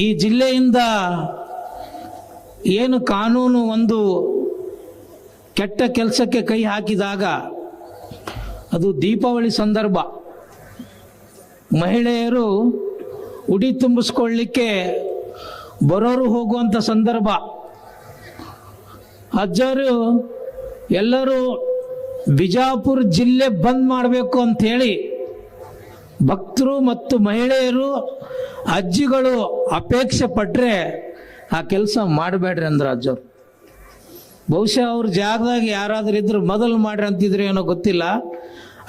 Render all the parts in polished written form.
ಈ ಜಿಲ್ಲೆಯಿಂದ ಏನು ಕಾನೂನು ಒಂದು ಕೆಟ್ಟ ಕೆಲಸಕ್ಕೆ ಕೈ ಹಾಕಿದಾಗ ಅದು ದೀಪಾವಳಿ ಸಂದರ್ಭ. ಮಹಿಳೆಯರು ಉಡಿ ತುಂಬಿಸ್ಕೊಳ್ಳಿಕ್ಕೆ ಬರೋರು ಹೋಗುವಂಥ ಸಂದರ್ಭ. ಅಜ್ಜರು ಎಲ್ಲರೂ ಬಿಜಾಪುರ ಜಿಲ್ಲೆ ಬಂದ್ ಮಾಡಬೇಕು ಅಂಥೇಳಿ ಭಕ್ತರು ಮತ್ತು ಮಹಿಳೆಯರು ಅಜ್ಜಿಗಳು ಅಪೇಕ್ಷೆ ಪಟ್ಟರೆ ಆ ಕೆಲಸ ಮಾಡಬೇಡ್ರಿ ಅಂದ್ರೆ ಅಜ್ಜರು. ಬಹುಶಃ ಅವ್ರ ಜಾಗದಾಗ ಯಾರಾದ್ರೂ ಇದ್ರು ಮೊದಲು ಮಾಡ್ರಿ ಅಂತಿದ್ರು ಏನೋ ಗೊತ್ತಿಲ್ಲ.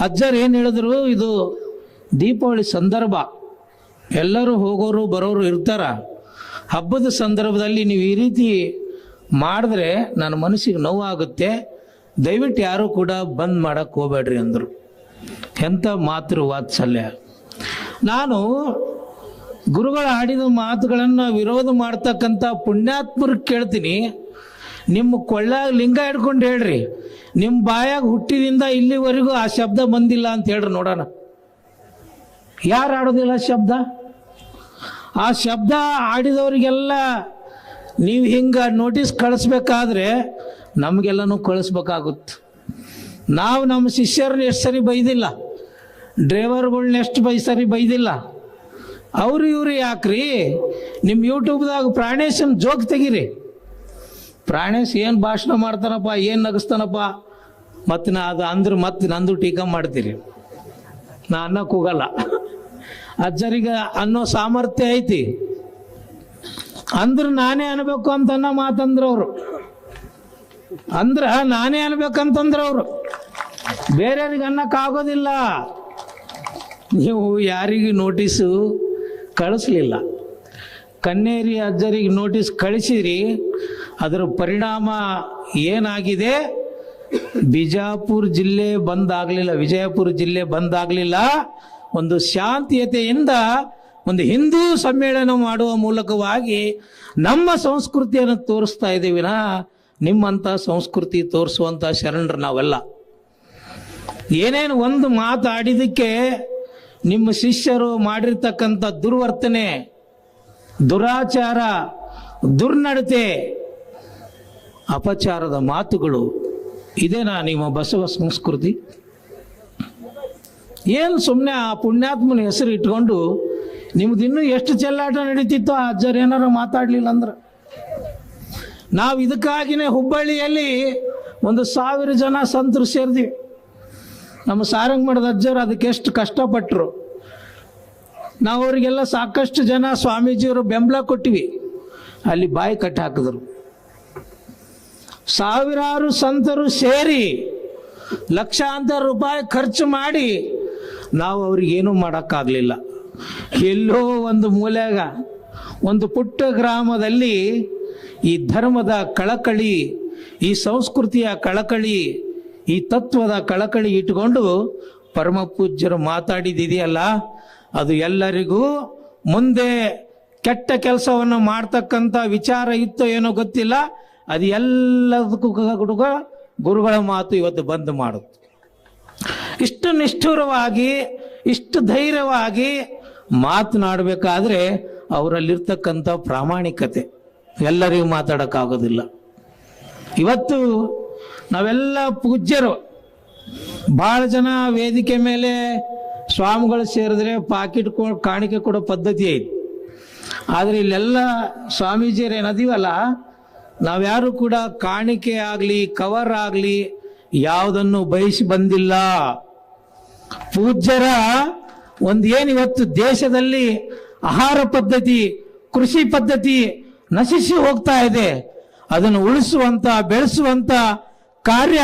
ಅಜ್ಜರು ಏನು ಹೇಳಿದ್ರು, ಇದು ದೀಪಾವಳಿ ಸಂದರ್ಭ, ಎಲ್ಲರೂ ಹೋಗೋರು ಬರೋರು ಇರ್ತಾರ, ಹಬ್ಬದ ಸಂದರ್ಭದಲ್ಲಿ ನೀವು ಈ ರೀತಿ ಮಾಡಿದ್ರೆ ನನ್ನ ಮನಸ್ಸಿಗೆ ನೋವಾಗುತ್ತೆ, ದಯವಿಟ್ಟು ಯಾರೂ ಕೂಡ ಬಂದ್ ಮಾಡಕ್ಕೆ ಹೋಗ್ಬೇಡ್ರಿ ಅಂದರು. ಎಂಥ ಮಾತೃ ವಾತ್ಸಲ್ಯ. ನಾನು ಗುರುಗಳು ಆಡಿದ ಮಾತುಗಳನ್ನು ವಿರೋಧ ಮಾಡ್ತಕ್ಕಂಥ ಪುಣ್ಯಾತ್ಮರಿಗೆ ಕೇಳ್ತೀನಿ, ನಿಮ್ಮ ಕೊಳ್ಳಾಗ ಲಿಂಗ ಹಿಡ್ಕೊಂಡು ಹೇಳ್ರಿ, ನಿಮ್ಮ ಬಾಯಾಗ ಹುಟ್ಟಿದಿಂದ ಇಲ್ಲಿವರೆಗೂ ಆ ಶಬ್ದ ಬಂದಿಲ್ಲ ಅಂತ ಹೇಳ್ರಿ ನೋಡೋಣ. ಯಾರು ಆಡೋದಿಲ್ಲ ಶಬ್ದ? ಆ ಶಬ್ದ ಆಡಿದವರಿಗೆಲ್ಲ ನೀವು ಹಿಂಗೆ ನೋಟಿಸ್ ಕಳಿಸ್ಬೇಕಾದ್ರೆ ನಮಗೆಲ್ಲನೂ ಕಳಿಸ್ಬೇಕಾಗುತ್ತೆ. ನಾವು ನಮ್ಮ ಶಿಷ್ಯರನ್ನ ಎಷ್ಟು ಸರಿ ಬೈದಿಲ್ಲ, ಡ್ರೈವರ್ಗಳ್ನ ಎಷ್ಟು ಸರಿ ಬೈದಿಲ್ಲ. ಅವರು ಇವ್ರು ಯಾಕ್ರಿ? ನಿಮ್ಮ ಯೂಟ್ಯೂಬ್ದಾಗ ಪ್ರಾಣೇಶನ್ ಜೋಕ್ ತೆಗೀರಿ. ಪ್ರಾಣೇಶ್ ಏನು ಭಾಷಣ ಮಾಡ್ತಾನಪ್ಪ, ಏನು ನಗಿಸ್ತಾನಪ್ಪ, ಮತ್ತು ನಾ ಅದು ಅಂದ್ರೆ ಮತ್ತೆ ನಂದು ಟೀಕಾ ಮಾಡ್ತೀರಿ. ನಾ ಅನ್ನಕ್ಕೆ ಹೋಗಲ್ಲ. ಅಜ್ಜರಿಗೆ ಅನ್ನೋ ಸಾಮರ್ಥ್ಯ ಐತಿ ಅಂದ್ರೆ ನಾನೇ ಅನ್ಬೇಕು ಅಂತ ಅನ್ನೋ ಮಾತಂದ್ರೆ ಅವರು, ಅಂದ್ರೆ ನಾನೇ ಅನ್ಬೇಕಂತಂದ್ರೆ ಅವರು, ಬೇರೆಯವ್ರಿಗೆ ಅನ್ನಕ್ಕಾಗೋದಿಲ್ಲ. ನೀವು ಯಾರಿಗೂ ನೋಟಿಸು ಕಳಿಸ್ಲಿಲ್ಲ, ಕನ್ನೇರಿ ಅಜ್ಜರಿಗೆ ನೋಟಿಸ್ ಕಳಿಸಿರಿ. ಅದರ ಪರಿಣಾಮ ಏನಾಗಿದೆ? ಬಿಜಾಪುರ ಜಿಲ್ಲೆ ಬಂದಾಗಲಿಲ್ಲ, ವಿಜಯಪುರ ಜಿಲ್ಲೆ ಬಂದಾಗಲಿಲ್ಲ. ಒಂದು ಶಾಂತಿಯುತೆಯಿಂದ ಒಂದು ಹಿಂದೂ ಸಮ್ಮೇಳನ ಮಾಡುವ ಮೂಲಕವಾಗಿ ನಮ್ಮ ಸಂಸ್ಕೃತಿಯನ್ನು ತೋರಿಸ್ತಾ ಇದ್ದೀವಿ ವಿನಃ ನಿಮ್ಮಂಥ ಸಂಸ್ಕೃತಿ ತೋರಿಸುವಂಥ ಶರಣರು ನಾವೆಲ್ಲ. ಏನೇನು ಒಂದು ಮಾತಾಡಿದ್ದಕ್ಕೆ ನಿಮ್ಮ ಶಿಷ್ಯರು ಮಾಡಿರ್ತಕ್ಕಂಥ ದುರ್ವರ್ತನೆ, ದುರಾಚಾರ, ದುರ್ನಡತೆ, ಅಪಚಾರದ ಮಾತುಗಳು, ಇದೇನಾ ನಿಮ್ಮ ಬಸವ ಸಂಸ್ಕೃತಿ? ಏನು ಸುಮ್ಮನೆ ಆ ಪುಣ್ಯಾತ್ಮನ ಹೆಸರು ಇಟ್ಕೊಂಡು ನಿಮ್ದು ಇನ್ನೂ ಎಷ್ಟು ಚೆಲ್ಲಾಟ ನಡೀತಿತ್ತು ಆ ಅಜ್ಜರು ಏನಾರು ಮಾತಾಡಲಿಲ್ಲ ಅಂದ್ರೆ. ನಾವು ಇದಕ್ಕಾಗಿನೇ ಹುಬ್ಬಳ್ಳಿಯಲ್ಲಿ 1,000 ಜನ ಸಂತರು ಸೇರಿದ್ವಿ. ನಮ್ಮ ಸಾರಂಗಮಠದ ಅಜ್ಜರು ಅದಕ್ಕೆ ಎಷ್ಟು ಕಷ್ಟಪಟ್ಟರು. ನಾವು ಅವರಿಗೆಲ್ಲ ಸಾಕಷ್ಟು ಜನ ಸ್ವಾಮೀಜಿಯವರು ಬೆಂಬಲ ಕೊಟ್ಟಿವಿ, ಅಲ್ಲಿ ಬಾಯಿ ಕಟ್ಟಿ ಹಾಕಿದ್ರು. ಸಾವಿರಾರು ಸಂತರು ಸೇರಿ ಲಕ್ಷಾಂತರ ರೂಪಾಯಿ ಖರ್ಚು ಮಾಡಿ ನಾವು ಅವ್ರಿಗೇನೂ ಮಾಡೋಕ್ಕಾಗಲಿಲ್ಲ. ಎಲ್ಲೋ ಒಂದು ಮೂಲೆಯಾಗ ಒಂದು ಪುಟ್ಟ ಗ್ರಾಮದಲ್ಲಿ ಈ ಧರ್ಮದ ಕಳಕಳಿ, ಈ ಸಂಸ್ಕೃತಿಯ ಕಳಕಳಿ, ಈ ತತ್ವದ ಕಳಕಳಿ ಇಟ್ಟುಕೊಂಡು ಪರಮ ಪೂಜ್ಯರು ಮಾತಾಡಿದಿದೆಯಲ್ಲ, ಅದು ಎಲ್ಲರಿಗೂ ಮುಂದೆ ಕೆಟ್ಟ ಕೆಲಸವನ್ನು ಮಾಡ್ತಕ್ಕಂಥ ವಿಚಾರ ಇತ್ತೋ ಏನೋ ಗೊತ್ತಿಲ್ಲ, ಅದು ಎಲ್ಲದಕ್ಕೂ ಗುರುಗಳ ಮಾತು ಇವತ್ತು ಬಂದ್ ಮಾಡುತ್ತೆ. ಇಷ್ಟು ನಿಷ್ಠುರವಾಗಿ, ಇಷ್ಟು ಧೈರ್ಯವಾಗಿ ಮಾತನಾಡಬೇಕಾದ್ರೆ ಅವರಲ್ಲಿರ್ತಕ್ಕಂಥ ಪ್ರಾಮಾಣಿಕತೆ ಎಲ್ಲರಿಗೂ ಮಾತಾಡೋಕ್ಕಾಗೋದಿಲ್ಲ. ಇವತ್ತು ನಾವೆಲ್ಲ ಪೂಜ್ಯರು, ಭಾಳ ಜನ ವೇದಿಕೆ ಮೇಲೆ ಸ್ವಾಮಿಗಳು ಸೇರಿದ್ರೆ ಪಾಕಿಟ್ ಕಾಣಿಕೆ ಕೊಡೋ ಪದ್ಧತಿ ಐತಿ. ಆದರೆ ಇಲ್ಲೆಲ್ಲ ಸ್ವಾಮೀಜಿಯರು ಏನದೀವಲ್ಲ, ನಾವ್ಯಾರು ಕೂಡ ಕಾಣಿಕೆ ಆಗಲಿ ಕವರ್ ಆಗಲಿ ಯಾವುದನ್ನು ಬಯಸಿ ಬಂದಿಲ್ಲ. ಪೂಜ್ಯರ ಏನಿವತ್ತು ದೇಶದಲ್ಲಿ ಆಹಾರ ಪದ್ಧತಿ, ಕೃಷಿ ಪದ್ಧತಿ ನಶಿಸಿ ಹೋಗ್ತಾ ಇದೆ, ಅದನ್ನು ಉಳಿಸುವಂತ ಬೆಳೆಸುವಂತ ಕಾರ್ಯ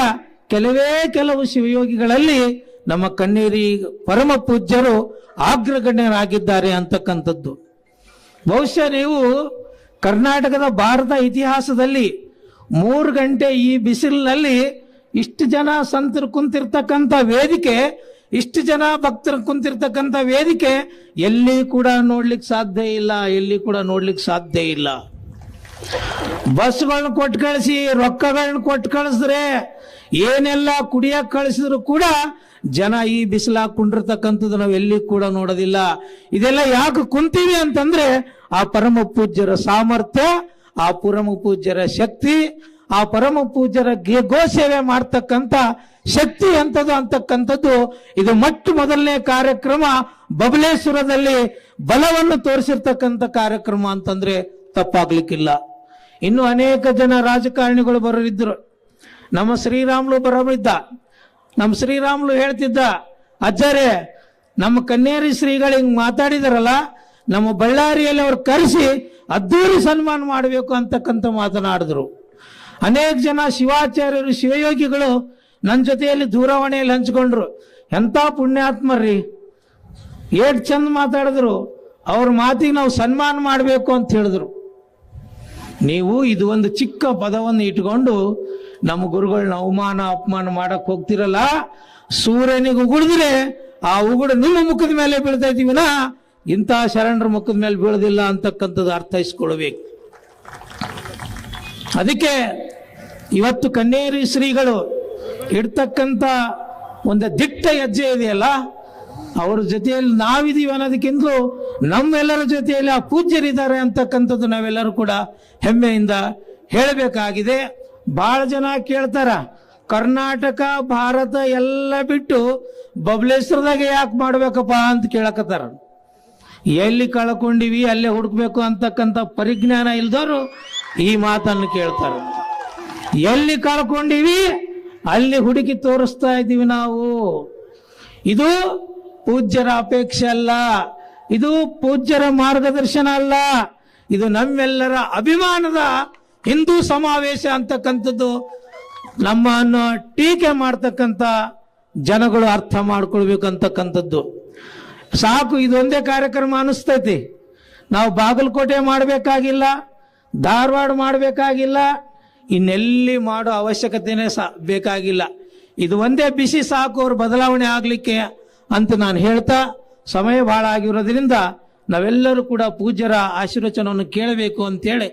ಕೆಲವು ಶಿವಯೋಗಿಗಳಲ್ಲಿ ನಮ್ಮ ಕಣ್ಣೇರಿ ಪರಮ ಪೂಜ್ಯರು ಅಗ್ರಗಣ್ಯರಾಗಿದ್ದಾರೆ ಅಂತಕ್ಕಂಥದ್ದು. ಬಹುಶಃ ನೀವು ಕರ್ನಾಟಕದ ಭಾರತ ಇತಿಹಾಸದಲ್ಲಿ 3 ಗಂಟೆ ಈ ಬಿಸಿಲಿನಲ್ಲಿ ಇಷ್ಟು ಜನ ಸಂತರು ಕುಂತಿರ್ತಕ್ಕಂಥ ವೇದಿಕೆ, ಇಷ್ಟು ಜನ ಭಕ್ತರು ಕುಂತಿರ್ತಕ್ಕಂಥ ವೇದಿಕೆ ಎಲ್ಲಿ ಕೂಡ ನೋಡ್ಲಿಕ್ಕೆ ಸಾಧ್ಯ ಇಲ್ಲ, ಎಲ್ಲಿ ಕೂಡ ನೋಡ್ಲಿಕ್ಕೆ ಸಾಧ್ಯ ಇಲ್ಲ. ಬಸ್ಗಳನ್ನ ಕೊಟ್ಟು ಕಳಿಸಿ, ರೊಕ್ಕಗಳನ್ನ ಕೊಟ್ಟು ಕಳಿಸಿದ್ರೆ ಏನೆಲ್ಲ ಕುಡಿಯಕ್ಕೆ ಕಳಿಸಿದ್ರು ಕೂಡ ಜನ ಈ ಬಿಸಿಲಾಗಿ ಕುಂಡಿರ್ತಕ್ಕಂಥದ್ದು ನಾವು ಎಲ್ಲಿ ಕೂಡ ನೋಡೋದಿಲ್ಲ. ಇದೆಲ್ಲ ಯಾಕೆ ಕುಂತೀವಿ ಅಂತಂದ್ರೆ ಆ ಪರಮ ಪೂಜ್ಯರ ಸಾಮರ್ಥ್ಯ, ಆ ಪರಮ ಪೂಜ್ಯರ ಶಕ್ತಿ, ಆ ಪರಮ ಪೂಜ್ಯರ ಗೋ ಸೇವೆ ಮಾಡ್ತಕ್ಕಂಥ ಶಕ್ತಿ ಎಂಥದ್ದು ಅಂತಕ್ಕಂಥದ್ದು ಇದು ಮೊದಲನೇ ಕಾರ್ಯಕ್ರಮ. ಬಬಲೇಶ್ವರದಲ್ಲಿ ಬಲವನ್ನು ತೋರಿಸಿರ್ತಕ್ಕಂಥ ಕಾರ್ಯಕ್ರಮ ಅಂತಂದ್ರೆ ತಪ್ಪಾಗ್ಲಿಕ್ಕಿಲ್ಲ. ಇನ್ನು ಅನೇಕ ಜನ ರಾಜಕಾರಣಿಗಳು ಬರೋರಿದ್ರು. ನಮ್ಮ ಶ್ರೀರಾಮುಲು ಬರೋರಿದ್ದ. ನಮ್ಮ ಶ್ರೀರಾಮುಲು ಹೇಳ್ತಿದ್ದ, ಅಜ್ಜರೇ ನಮ್ಮ ಕನ್ನೇರಿ ಶ್ರೀಗಳು ಹಿಂಗ್ ಮಾತಾಡಿದಾರಲ್ಲ, ನಮ್ಮ ಬಳ್ಳಾರಿಯಲ್ಲಿ ಅವ್ರು ಕರೆಸಿ ಅದ್ದೂರಿ ಸನ್ಮಾನ ಮಾಡಬೇಕು ಅಂತಕ್ಕಂಥ ಮಾತನಾಡಿದ್ರು. ಅನೇಕ ಜನ ಶಿವಾಚಾರ್ಯರು, ಶಿವಯೋಗಿಗಳು ನನ್ನ ಜೊತೆಯಲ್ಲಿ ದೂರವಾಣಿಯಲ್ಲಿ ಹಂಚ್ಕೊಂಡ್ರು. ಎಂಥ ಪುಣ್ಯಾತ್ಮರ್ರಿ, ಏಟ್ ಚಂದ ಮಾತಾಡಿದ್ರು, ಅವ್ರ ಮಾತಿಗೆ ನಾವು ಸನ್ಮಾನ ಮಾಡಬೇಕು ಅಂತ ಹೇಳಿದ್ರು. ನೀವು ಇದು ಒಂದು ಚಿಕ್ಕ ಪದವನ್ನು ಇಟ್ಕೊಂಡು ನಮ್ಮ ಗುರುಗಳನ್ನ ಅವಮಾನ ಅಪಮಾನ ಮಾಡಕ್ ಹೋಗ್ತಿರಲ್ಲ. ಸೂರ್ಯನಿಗೆ ಉಗುಳಿದ್ರೆ ಆ ಉಗುಡು ನಿಮ್ಮ ಮುಖದ ಮೇಲೆ ಬೀಳ್ತಾ ಇದ್ದೀವಿನ ಇಂಥ ಶರಣರ ಮುಖದ ಮೇಲೆ ಬೀಳೋದಿಲ್ಲ ಅಂತಕ್ಕಂಥದ್ದು ಅರ್ಥೈಸ್ಕೊಳ್ಬೇಕು. ಅದಕ್ಕೆ ಇವತ್ತು ಕನ್ನೇರಿ ಶ್ರೀಗಳು ಇಡ್ತಕ್ಕಂಥ ಒಂದು ದಿಟ್ಟ ಹೆಜ್ಜೆ ಇದೆಯಲ್ಲ, ಅವ್ರ ಜೊತೆಯಲ್ಲಿ ನಾವಿದೀವಿ ಅನ್ನೋದಕ್ಕಿಂತಲೂ ನಮ್ಮೆಲ್ಲರ ಜೊತೆಯಲ್ಲಿ ಆ ಪೂಜ್ಯರಿದ್ದಾರೆ ಅಂತಕ್ಕಂಥದ್ದು ನಾವೆಲ್ಲರೂ ಕೂಡ ಹೆಮ್ಮೆಯಿಂದ ಹೇಳಬೇಕಾಗಿದೆ. ಬಹಳ ಜನ ಕೇಳ್ತಾರ, ಕರ್ನಾಟಕ ಭಾರತ ಎಲ್ಲ ಬಿಟ್ಟು ಬಬಲೇಶ್ವರದಾಗ ಯಾಕೆ ಮಾಡ್ಬೇಕಪ್ಪ ಅಂತ ಕೇಳಕತ್ತಾರ. ಎಲ್ಲಿ ಕಳ್ಕೊಂಡಿವಿ ಅಲ್ಲೇ ಹುಡುಕ್ಬೇಕು ಅಂತಕ್ಕಂಥ ಪರಿಜ್ಞಾನ ಇಲ್ದವರು ಈ ಮಾತನ್ನು ಕೇಳ್ತಾರೆ. ಎಲ್ಲಿ ಕಳ್ಕೊಂಡಿವಿ ಅಲ್ಲಿ ಹುಡುಕಿ ತೋರಿಸ್ತಾ ಇದ್ದೀವಿ ನಾವು. ಇದು ಪೂಜ್ಯರ ಅಪೇಕ್ಷೆ ಅಲ್ಲ, ಇದು ಪೂಜ್ಯರ ಮಾರ್ಗದರ್ಶನ ಅಲ್ಲ, ಇದು ನಮ್ಮೆಲ್ಲರ ಅಭಿಮಾನದ ಹಿಂದೂ ಸಮಾವೇಶ ಅಂತಕ್ಕಂಥದ್ದು ನಮ್ಮನ್ನು ಟೀಕೆ ಮಾಡ್ತಕ್ಕಂಥ ಜನಗಳು ಅರ್ಥ ಮಾಡ್ಕೊಳ್ಬೇಕಂತಕ್ಕಂಥದ್ದು. ಸಾಕು, ಇದೊಂದೇ ಕಾರ್ಯಕ್ರಮ ಅನಿಸ್ತೈತಿ. ನಾವು ಬಾಗಲಕೋಟೆ ಮಾಡಬೇಕಾಗಿಲ್ಲ, ಧಾರವಾಡ ಮಾಡಬೇಕಾಗಿಲ್ಲ, ಇನ್ನೆಲ್ಲಿ ಮಾಡೋ ಅವಶ್ಯಕತೆನೇ ಬೇಕಾಗಿಲ್ಲ. ಇದು ಒಂದೇ ಬಿಸಿ ಸಾಕು ಅವ್ರ ಬದಲಾವಣೆ ಆಗಲಿಕ್ಕೆ ಅಂತ ನಾನು ಹೇಳ್ತಾ, ಸಮಯ ಬಹಳ ಆಗಿರೋದ್ರಿಂದ ನಾವೆಲ್ಲರೂ ಕೂಡ ಪೂಜ್ಯರ ಆಶೀರ್ವಚನವನ್ನು ಕೇಳಬೇಕು ಅಂತೇಳಿ